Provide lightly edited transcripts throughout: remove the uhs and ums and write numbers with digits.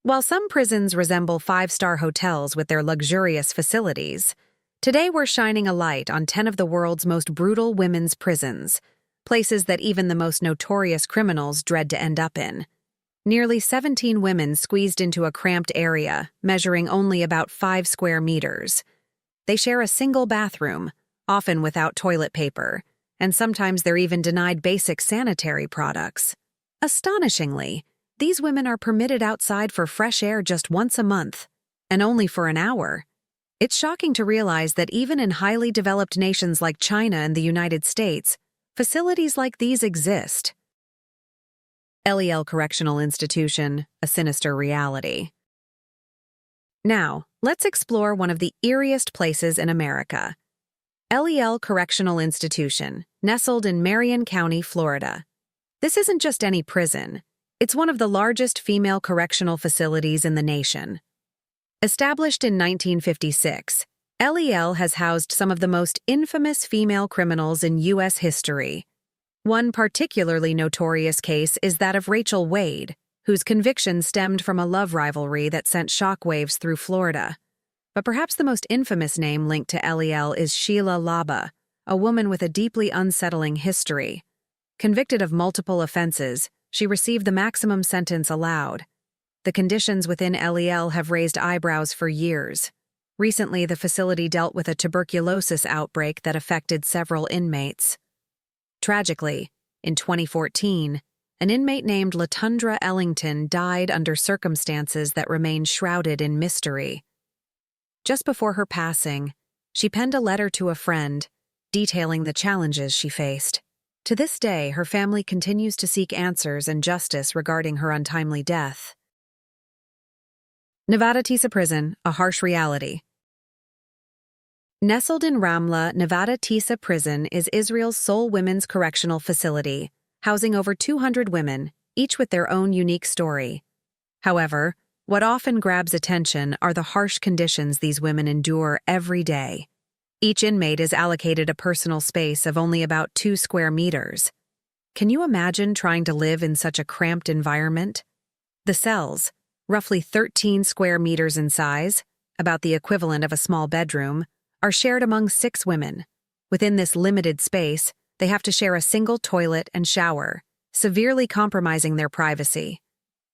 While some prisons resemble five-star hotels with their luxurious facilities, today we're shining a light on 10 of the world's most brutal women's prisons, places that even the most notorious criminals dread to end up in. Nearly 17 women squeezed into a cramped area, measuring only about 5 square meters. They share a single bathroom, often without toilet paper, and sometimes they're even denied basic sanitary products. Astonishingly, these women are permitted outside for fresh air just once a month, and only for an hour. It's shocking to realize that even in highly developed nations like China and the United States, facilities like these exist. LEL Correctional Institution, a sinister reality. Now, let's explore one of the eeriest places in America. LEL Correctional Institution, nestled in Marion County, Florida. This isn't just any prison. It's one of the largest female correctional facilities in the nation. Established in 1956, LEL has housed some of the most infamous female criminals in U.S. history. One particularly notorious case is that of Rachel Wade, whose conviction stemmed from a love rivalry that sent shockwaves through Florida. But perhaps the most infamous name linked to LEL is Sheila Laba, a woman with a deeply unsettling history. Convicted of multiple offenses, she received the maximum sentence allowed. The conditions within LEL have raised eyebrows for years. Recently, the facility dealt with a tuberculosis outbreak that affected several inmates. Tragically, in 2014, an inmate named Latundra Ellington died under circumstances that remain shrouded in mystery. Just before her passing, she penned a letter to a friend, detailing the challenges she faced. To this day, her family continues to seek answers and justice regarding her untimely death. Nevada Tisa Prison, a harsh reality. Nestled in Ramla, Nevada Tisa Prison is Israel's sole women's correctional facility, housing over 200 women, each with their own unique story. However, what often grabs attention are the harsh conditions these women endure every day. Each inmate is allocated a personal space of only about 2 square meters. Can you imagine trying to live in such a cramped environment? The cells, roughly 13 square meters in size, about the equivalent of a small bedroom, are shared among 6 women. Within this limited space, they have to share a single toilet and shower, severely compromising their privacy.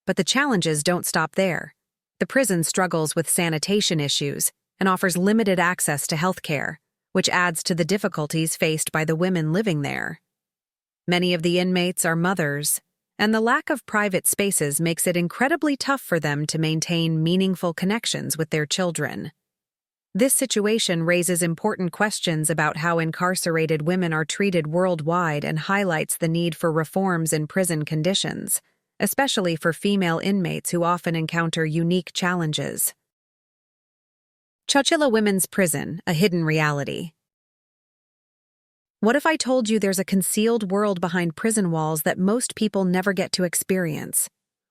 But the challenges don't stop there. The prison struggles with sanitation issues and offers limited access to health care, which adds to the difficulties faced by the women living there. Many of the inmates are mothers, and the lack of private spaces makes it incredibly tough for them to maintain meaningful connections with their children. This situation raises important questions about how incarcerated women are treated worldwide and highlights the need for reforms in prison conditions, especially for female inmates who often encounter unique challenges. Chowchilla Women's Prison, a hidden reality. What if I told you there's a concealed world behind prison walls that most people never get to experience?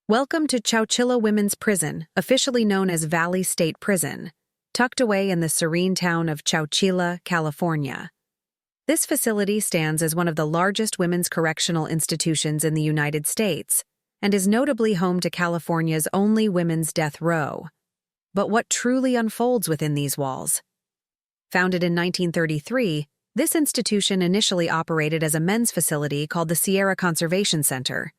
Welcome to Chowchilla Women's Prison, officially known as Valley State Prison, tucked away in the serene town of Chowchilla, California. This facility stands as one of the largest women's correctional institutions in the United States and is notably home to California's only women's death row. But what truly unfolds within these walls? Founded in 1933, this institution initially operated as a men's facility called the Sierra Conservation Center.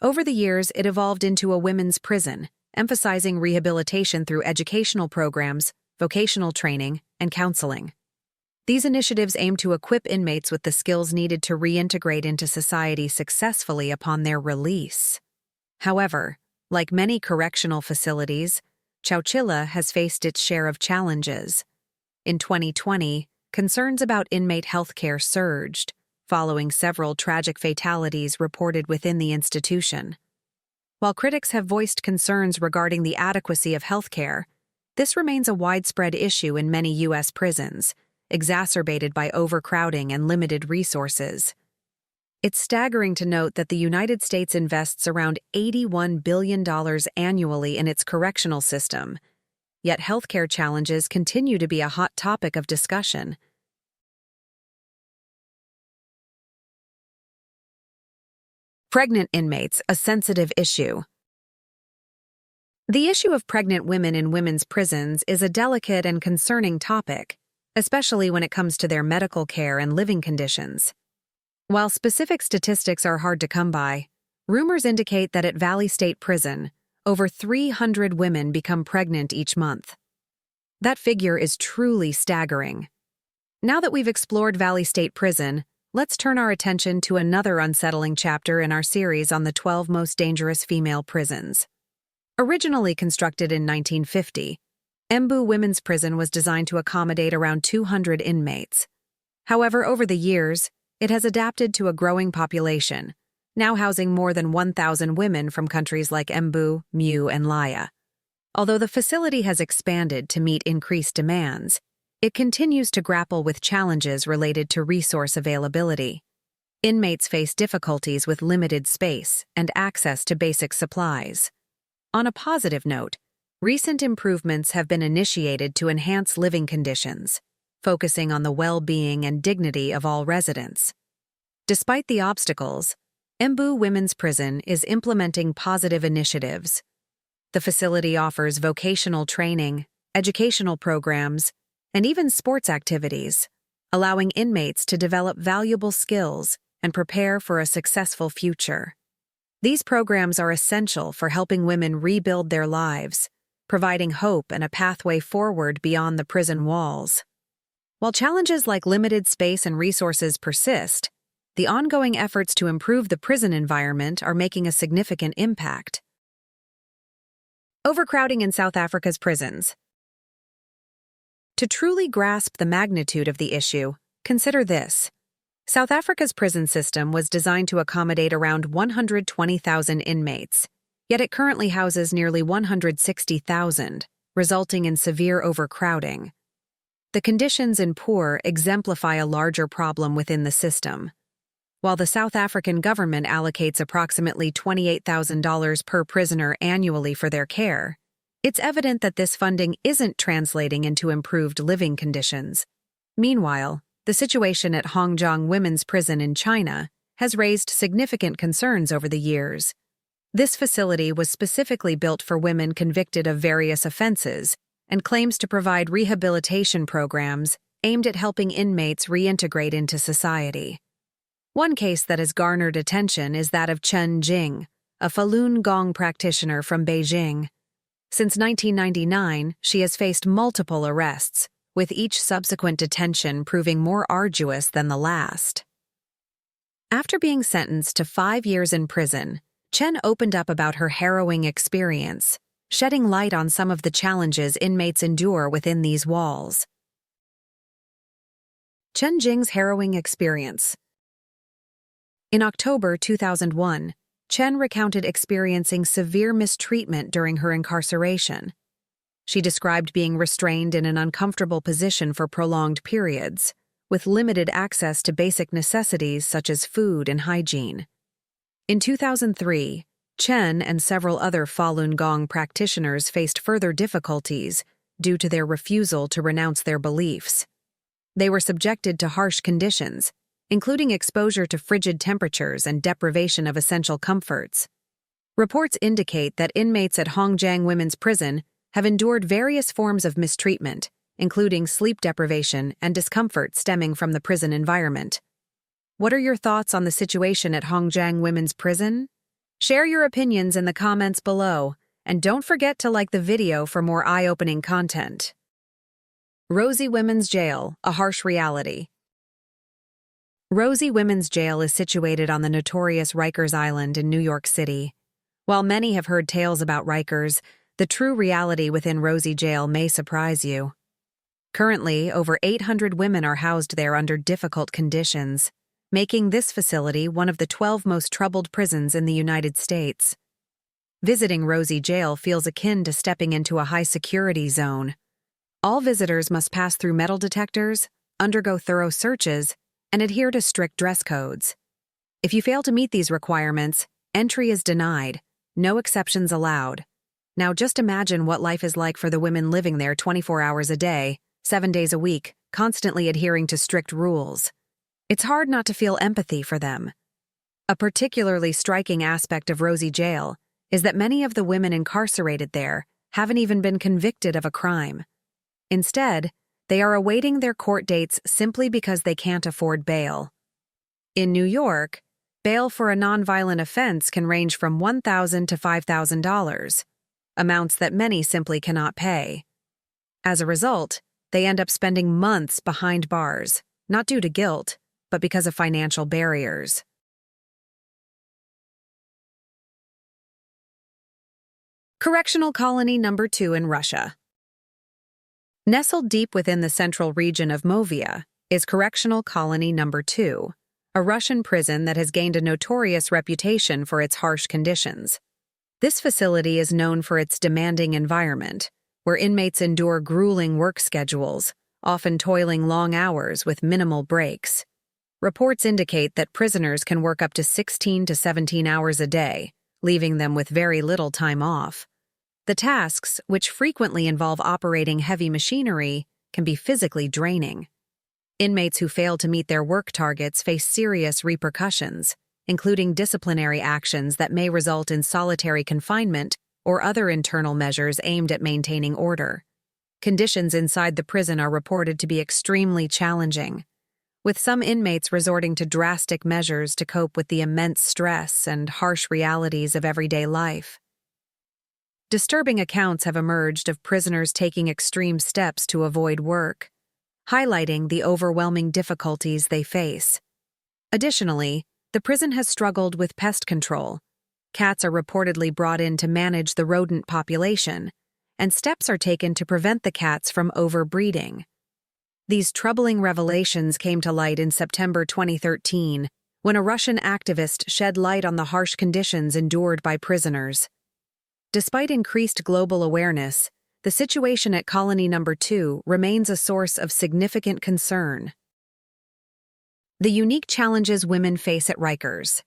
Over the years, it evolved into a women's prison, emphasizing rehabilitation through educational programs, vocational training, and counseling. These initiatives aim to equip inmates with the skills needed to reintegrate into society successfully upon their release. However, like many correctional facilities, Chowchilla has faced its share of challenges. In 2020, concerns about inmate health care surged, following several tragic fatalities reported within the institution. While critics have voiced concerns regarding the adequacy of health care, this remains a widespread issue in many U.S. prisons, exacerbated by overcrowding and limited resources. It's staggering to note that the United States invests around $81 billion annually in its correctional system, yet healthcare challenges continue to be a hot topic of discussion. Pregnant inmates, a sensitive issue. The issue of pregnant women in women's prisons is a delicate and concerning topic, especially when it comes to their medical care and living conditions. While specific statistics are hard to come by, rumors indicate that at Valley State Prison, over 300 women become pregnant each month. That figure is truly staggering. Now that we've explored Valley State Prison, let's turn our attention to another unsettling chapter in our series on the 12 most dangerous female prisons. Originally constructed in 1950, Embu Women's Prison was designed to accommodate around 200 inmates. However, over the years, it has adapted to a growing population, now housing more than 1,000 women from countries like Embu, Mu, and Laya. Although the facility has expanded to meet increased demands, it continues to grapple with challenges related to resource availability. Inmates face difficulties with limited space and access to basic supplies. On a positive note, recent improvements have been initiated to enhance living conditions, focusing on the well-being and dignity of all residents. Despite the obstacles, Embu Women's Prison is implementing positive initiatives. The facility offers vocational training, educational programs, and even sports activities, allowing inmates to develop valuable skills and prepare for a successful future. These programs are essential for helping women rebuild their lives, providing hope and a pathway forward beyond the prison walls. While challenges like limited space and resources persist, the ongoing efforts to improve the prison environment are making a significant impact. Overcrowding in South Africa's prisons. To truly grasp the magnitude of the issue, consider this. South Africa's prison system was designed to accommodate around 120,000 inmates, yet it currently houses nearly 160,000, resulting in severe overcrowding. The conditions in poor exemplify a larger problem within the system. While the South African government allocates approximately $28,000 per prisoner annually for their care, it's evident that this funding isn't translating into improved living conditions. Meanwhile, the situation at Hongjiang Women's Prison in China has raised significant concerns over the years. This facility was specifically built for women convicted of various offenses and claims to provide rehabilitation programs aimed at helping inmates reintegrate into society. One case that has garnered attention is that of Chen Jing, a Falun Gong practitioner from Beijing. Since 1999, she has faced multiple arrests, with each subsequent detention proving more arduous than the last. After being sentenced to 5 years in prison, Chen opened up about her harrowing experience, shedding light on some of the challenges inmates endure within these walls. Chen Jing's harrowing experience. In October 2001, Chen recounted experiencing severe mistreatment during her incarceration. She described being restrained in an uncomfortable position for prolonged periods, with limited access to basic necessities such as food and hygiene. In 2003, Chen and several other Falun Gong practitioners faced further difficulties due to their refusal to renounce their beliefs. They were subjected to harsh conditions, including exposure to frigid temperatures and deprivation of essential comforts. Reports indicate that inmates at Hongjiang Women's Prison have endured various forms of mistreatment, including sleep deprivation and discomfort stemming from the prison environment. What are your thoughts on the situation at Hongjiang Women's Prison? Share your opinions in the comments below, and don't forget to like the video for more eye-opening content. Rosie Women's Jail, a harsh reality. Rosie Women's Jail is situated on the notorious Rikers Island in New York City. While many have heard tales about Rikers, the true reality within Rosie Jail may surprise you. Currently, over 800 women are housed there under difficult conditions, making this facility one of the 12 most troubled prisons in the United States. Visiting Rosie Jail feels akin to stepping into a high-security zone. All visitors must pass through metal detectors, undergo thorough searches, and adhere to strict dress codes. If you fail to meet these requirements, entry is denied, no exceptions allowed. Now just imagine what life is like for the women living there 24 hours a day, 7 days a week, constantly adhering to strict rules. It's hard not to feel empathy for them. A particularly striking aspect of Rosie Jail is that many of the women incarcerated there haven't even been convicted of a crime. Instead, they are awaiting their court dates simply because they can't afford bail. In New York, bail for a nonviolent offense can range from $1,000 to $5,000, amounts that many simply cannot pay. As a result, they end up spending months behind bars, not due to guilt, but because of financial barriers. Correctional Colony Number 2 in Russia. Nestled deep within the central region of Movia is Correctional Colony Number 2, a Russian prison that has gained a notorious reputation for its harsh conditions. This facility is known for its demanding environment, where inmates endure grueling work schedules, often toiling long hours with minimal breaks. Reports indicate that prisoners can work up to 16 to 17 hours a day, leaving them with very little time off. The tasks, which frequently involve operating heavy machinery, can be physically draining. Inmates who fail to meet their work targets face serious repercussions, including disciplinary actions that may result in solitary confinement or other internal measures aimed at maintaining order. Conditions inside the prison are reported to be extremely challenging, with some inmates resorting to drastic measures to cope with the immense stress and harsh realities of everyday life. Disturbing accounts have emerged of prisoners taking extreme steps to avoid work, highlighting the overwhelming difficulties they face. Additionally, the prison has struggled with pest control. Cats are reportedly brought in to manage the rodent population, and steps are taken to prevent the cats from overbreeding. These troubling revelations came to light in September 2013, when a Russian activist shed light on the harsh conditions endured by prisoners. Despite increased global awareness, the situation at Colony Number 2 remains a source of significant concern. The unique challenges women face at Rikers.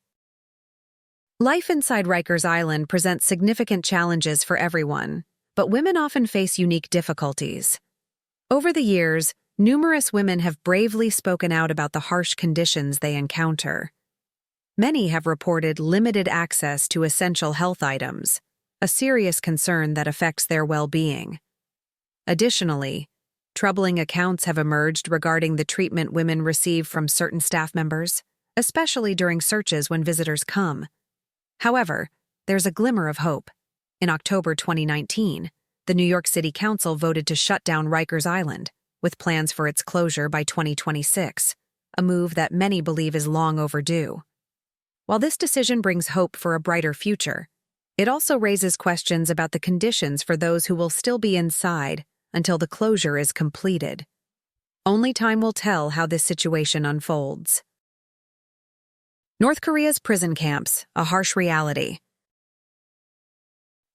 Life inside Rikers Island presents significant challenges for everyone, but women often face unique difficulties. Over the years, numerous women have bravely spoken out about the harsh conditions they encounter. Many have reported limited access to essential health items, a serious concern that affects their well-being. Additionally, troubling accounts have emerged regarding the treatment women receive from certain staff members, especially during searches when visitors come. However, there's a glimmer of hope. In October 2019, the New York City Council voted to shut down Rikers Island, with plans for its closure by 2026, a move that many believe is long overdue. While this decision brings hope for a brighter future, it also raises questions about the conditions for those who will still be inside until the closure is completed. Only time will tell how this situation unfolds. North Korea's prison camps, a harsh reality.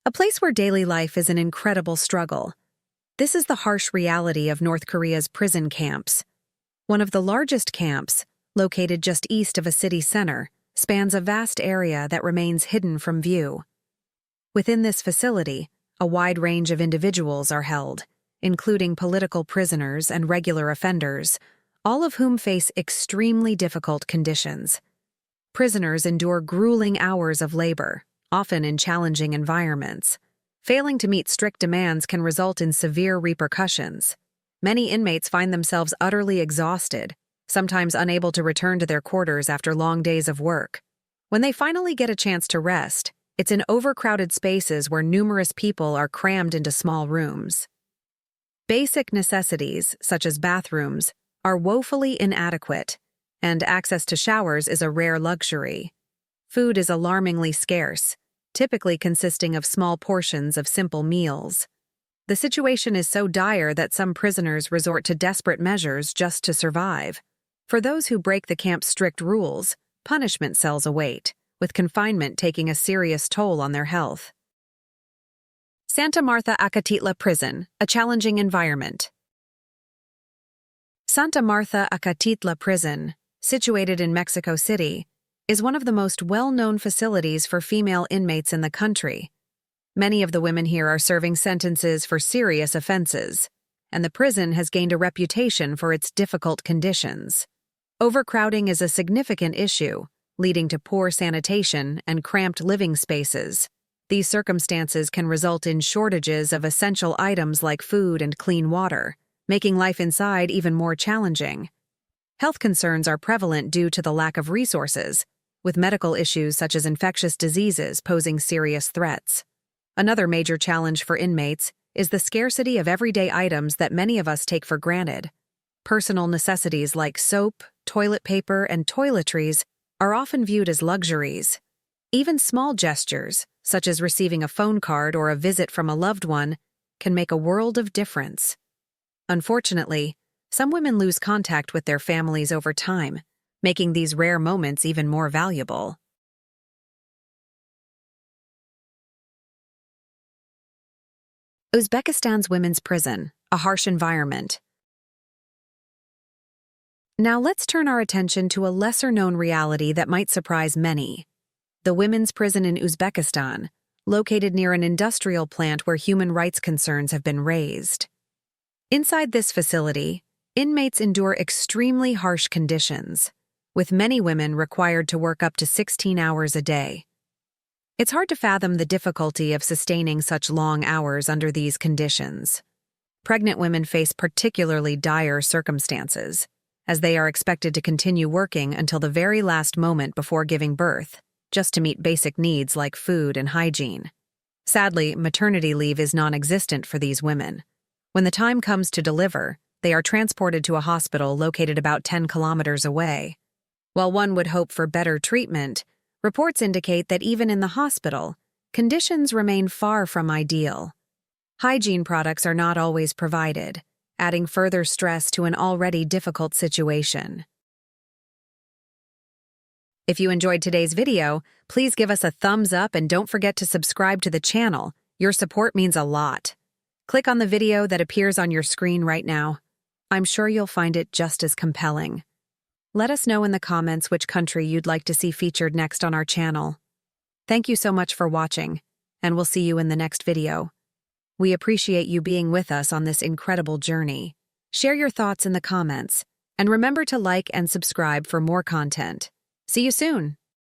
A place where daily life is an incredible struggle. This is the harsh reality of North Korea's prison camps. One of the largest camps, located just east of a city center, spans a vast area that remains hidden from view. Within this facility, a wide range of individuals are held, including political prisoners and regular offenders, all of whom face extremely difficult conditions. Prisoners endure grueling hours of labor, often in challenging environments. Failing to meet strict demands can result in severe repercussions. Many inmates find themselves utterly exhausted, sometimes unable to return to their quarters after long days of work. When they finally get a chance to rest, it's in overcrowded spaces where numerous people are crammed into small rooms. Basic necessities, such as bathrooms, are woefully inadequate, and access to showers is a rare luxury. Food is alarmingly scarce, typically consisting of small portions of simple meals. The situation is so dire that some prisoners resort to desperate measures just to survive. For those who break the camp's strict rules, punishment cells await, with confinement taking a serious toll on their health. Santa Marta Acatitla Prison, a challenging environment. Santa Marta Acatitla Prison, situated in Mexico City, is one of the most well-known facilities for female inmates in the country. Many of the women here are serving sentences for serious offenses, and the prison has gained a reputation for its difficult conditions. Overcrowding is a significant issue, leading to poor sanitation and cramped living spaces. These circumstances can result in shortages of essential items like food and clean water, making life inside even more challenging. Health concerns are prevalent due to the lack of resources, with medical issues such as infectious diseases posing serious threats. Another major challenge for inmates is the scarcity of everyday items that many of us take for granted. Personal necessities like soap, toilet paper, and toiletries are often viewed as luxuries. Even small gestures, such as receiving a phone card or a visit from a loved one, can make a world of difference. Unfortunately, some women lose contact with their families over time, making these rare moments even more valuable. Uzbekistan's women's prison, a harsh environment. Now let's turn our attention to a lesser-known reality that might surprise many. The women's prison in Uzbekistan, located near an industrial plant where human rights concerns have been raised. Inside this facility, inmates endure extremely harsh conditions, with many women required to work up to 16 hours a day. It's hard to fathom the difficulty of sustaining such long hours under these conditions. Pregnant women face particularly dire circumstances, as they are expected to continue working until the very last moment before giving birth, just to meet basic needs like food and hygiene. Sadly, maternity leave is non-existent for these women. When the time comes to deliver, they are transported to a hospital located about 10 kilometers away. While one would hope for better treatment, reports indicate that even in the hospital, conditions remain far from ideal. Hygiene products are not always provided, adding further stress to an already difficult situation. If you enjoyed today's video, please give us a thumbs up and don't forget to subscribe to the channel. Your support means a lot. Click on the video that appears on your screen right now. I'm sure you'll find it just as compelling. Let us know in the comments which country you'd like to see featured next on our channel. Thank you so much for watching, and we'll see you in the next video. We appreciate you being with us on this incredible journey. Share your thoughts in the comments, and remember to like and subscribe for more content. See you soon!